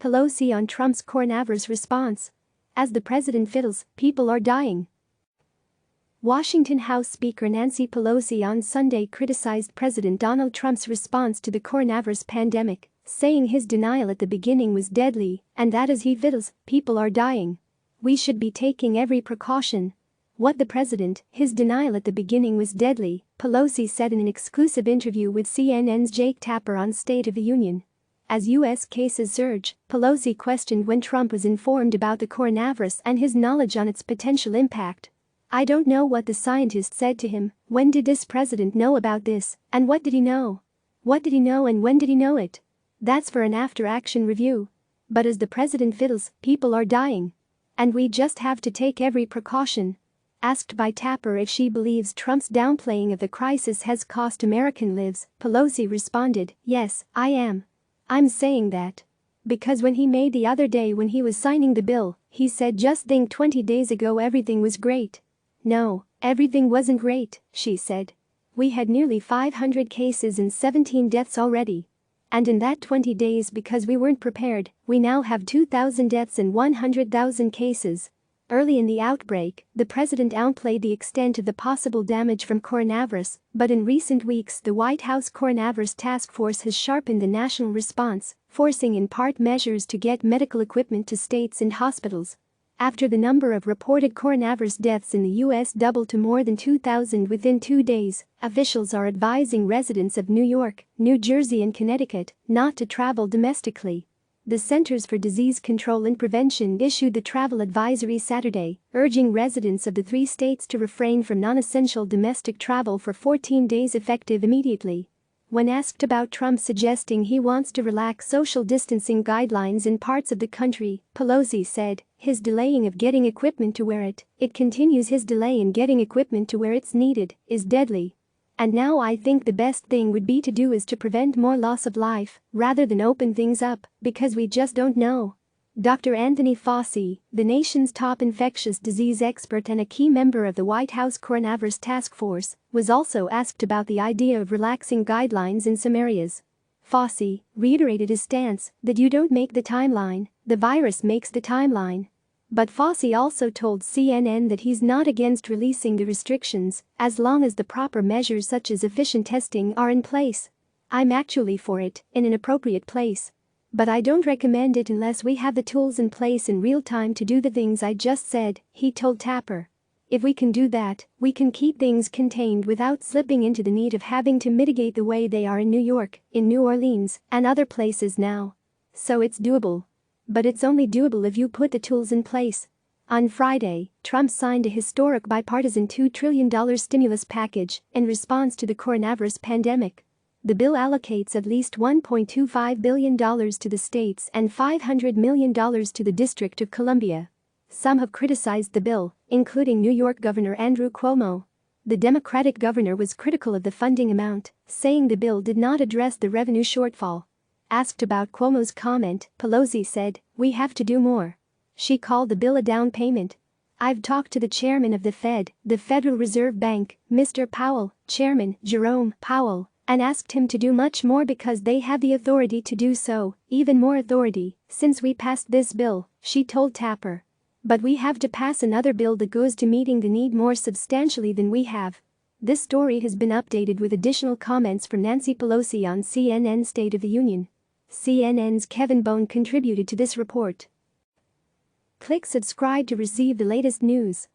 Pelosi on Trump's coronavirus response. As the president fiddles, people are dying. Washington House Speaker Nancy Pelosi on Sunday criticized President Donald Trump's response to the coronavirus pandemic, saying his denial at the beginning was deadly and that as he fiddles, people are dying. We should be taking every precaution. What the president, his denial at the beginning was deadly, Pelosi said in an exclusive interview with CNN's Jake Tapper on State of the Union. As U.S. cases surge, Pelosi questioned when Trump was informed about the coronavirus and his knowledge on its potential impact. I don't know what the scientist said to him. When did this president know about this, and what did he know? What did he know and when did he know it? That's for an after-action review. But as the president fiddles, people are dying. And we just have to take every precaution. Asked by Tapper if she believes Trump's downplaying of the crisis has cost American lives, Pelosi responded, "Yes, I am. I'm saying that. Because when he made the other day when he was signing the bill, he said just think 20 days ago everything was great. No, everything wasn't great," she said. "We had nearly 500 cases and 17 deaths already. And in that 20 days because we weren't prepared, we now have 2,000 deaths and 100,000 cases." Early in the outbreak, the president downplayed the extent of the possible damage from coronavirus, but in recent weeks the White House Coronavirus Task Force has sharpened the national response, forcing in part measures to get medical equipment to states and hospitals. After the number of reported coronavirus deaths in the U.S. doubled to more than 2,000 within 2 days, officials are advising residents of New York, New Jersey and Connecticut not to travel domestically. The Centers for Disease Control and Prevention issued the travel advisory Saturday, urging residents of the 3 states to refrain from non-essential domestic travel for 14 days effective immediately. When asked about Trump suggesting he wants to relax social distancing guidelines in parts of the country, Pelosi said, "His delaying of getting equipment to where it continues his delay in getting equipment to where it's needed, is deadly. And now I think the best thing would be to do is to prevent more loss of life, rather than open things up, because we just don't know." Dr. Anthony Fauci, the nation's top infectious disease expert and a key member of the White House Coronavirus Task Force, was also asked about the idea of relaxing guidelines in some areas. Fauci reiterated his stance that you don't make the timeline, the virus makes the timeline. But Fauci also told CNN that he's not against releasing the restrictions as long as the proper measures such as efficient testing are in place. "I'm actually for it, in an appropriate place. But I don't recommend it unless we have the tools in place in real time to do the things I just said," he told Tapper. "If we can do that, we can keep things contained without slipping into the need of having to mitigate the way they are in New York, in New Orleans, and other places now. So it's doable. But it's only doable if you put the tools in place." On Friday, Trump signed a historic bipartisan $2 trillion stimulus package in response to the coronavirus pandemic. The bill allocates at least $1.25 billion to the states and $500 million to the District of Columbia. Some have criticized the bill, including New York Governor Andrew Cuomo. The Democratic governor was critical of the funding amount, saying the bill did not address the revenue shortfall. Asked about Cuomo's comment, Pelosi said, "We have to do more." She called the bill a down payment. "I've talked to the chairman of the Fed, the Federal Reserve Bank, Mr. Powell, Chairman Jerome Powell, and asked him to do much more because they have the authority to do so, even more authority, since we passed this bill," she told Tapper. "But we have to pass another bill that goes to meeting the need more substantially than we have." This story has been updated with additional comments from Nancy Pelosi on CNN's State of the Union. CNN's Kevin Bone contributed to this report. Click subscribe to receive the latest news.